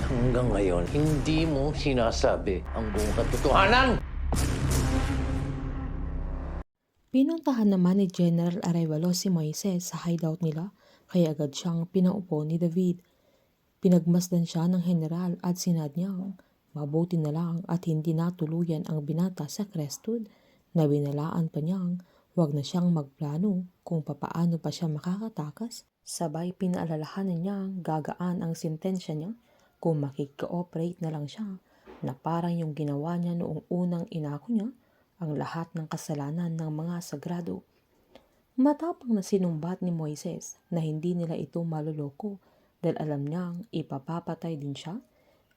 Hanggang ngayon, hindi mo sinasabi ang buong katotohanan! Pinuntahan naman ni General Arevalo si Moises sa hideout nila kaya agad siyang pinaupo ni David. Pinagmasdan siya ng general at sinad niyang mabuti na lang at hindi natuluyan ang binata sa Crestwood na binalaan pa niyang huwag na siyang magplano kung papaano pa siya makakatakas. Sabay pinaalalahanan niyang gagaan ang sentensya niya kung makikooperate na lang siya na parang yung ginawa niya noong unang inako niya ang lahat ng kasalanan ng mga sagrado. Matapang na sinumbat ni Moises na hindi nila ito maluloko dahil alam niyang ipapapatay din siya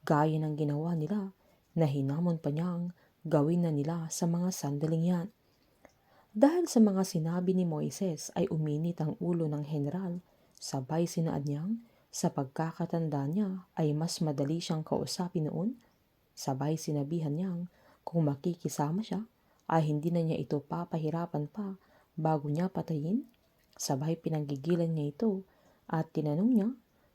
gaya ng ginawa nila na hinamon pa niyang gawin na nila sa mga sandaling yan. Dahil sa mga sinabi ni Moises ay uminit ang ulo ng general, sabay sinaad niyang sa pagkakatanda niya ay mas madali siyang kausapin noon. Sabay sinabihan niyang kung makikisama siya ay hindi na niya ito papahirapan pa bago niya patayin. Sabay pinanggigilan niya ito at tinanong niya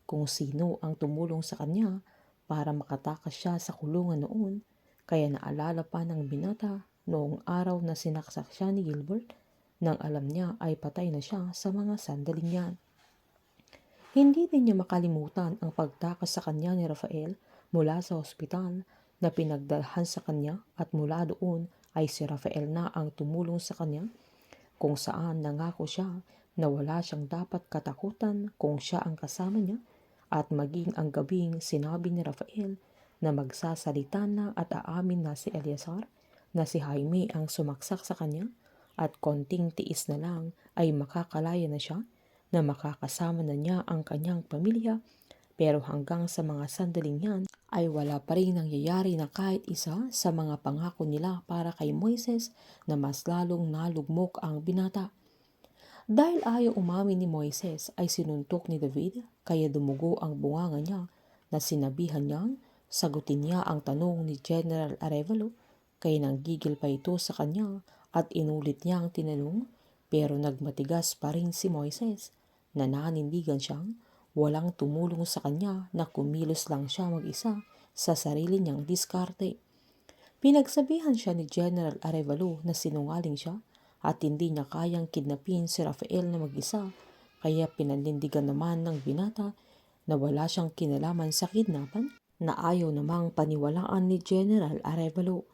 kung sino ang tumulong sa kanya para makatakas siya sa kulungan noon. Kaya naalala pa ng binata noong araw na sinaksak siya ni Gilbert nang alam niya ay patay na siya sa mga sandaling yan. Hindi din niya makalimutan ang pagtakas sa kanya ni Rafael mula sa ospital na pinagdalhan sa kanya at mula doon ay si Rafael na ang tumulong sa kanya kung saan nangako siya na wala siyang dapat katakutan kung siya ang kasama niya at maging ang gabing sinabi ni Rafael na magsasalita na at aamin na si Eleazar na si Jaime ang sumaksak sa kanya at konting tiis na lang ay makakalaya na siya na makakasama na niya ang kanyang pamilya. Pero hanggang sa mga sandaling yan ay wala pa rin nangyayari na kahit isa sa mga pangako nila para kay Moises na mas lalong nalugmok ang binata. Dahil ayaw umamin ni Moises ay sinuntok ni David kaya dumugo ang bunganga niya na sinabihan niyang sagutin niya ang tanong ni General Arevalo kaya nanggigil pa ito sa kanya at inulit niya ang tinanong pero nagmatigas pa rin si Moises na nanindigan siyang walang tumulong sa kanya na kumilos lang siya mag-isa sa sarili niyang diskarte. Pinagsabihan siya ni General Arevalo na sinungaling siya at hindi niya kayang kidnapin si Rafael na mag-isa kaya pinanindigan naman ng binata na wala siyang kinalaman sa kidnapan na ayaw namang paniwalaan ni General Arevalo.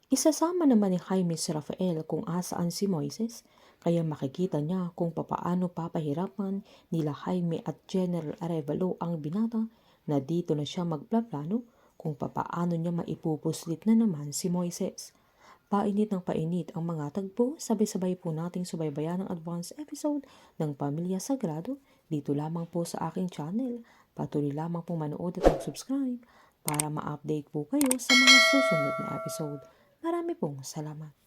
Isasama naman ni Jaime si Rafael kung asaan si Moises kaya makikita niya kung papaano papahirapan nila Jaime at General Arevalo ang binata na dito na siya magplaplano kung papaano niya maipupuslit na naman si Moises. Painit ng painit ang mga tagpo, sabay-sabay po nating subaybayan ang advance episode ng Pamilya Sagrado dito lamang po sa aking channel. Patuloy lamang pong manood at mag-subscribe para ma-update po kayo sa mga susunod na episode. Marami pong salamat.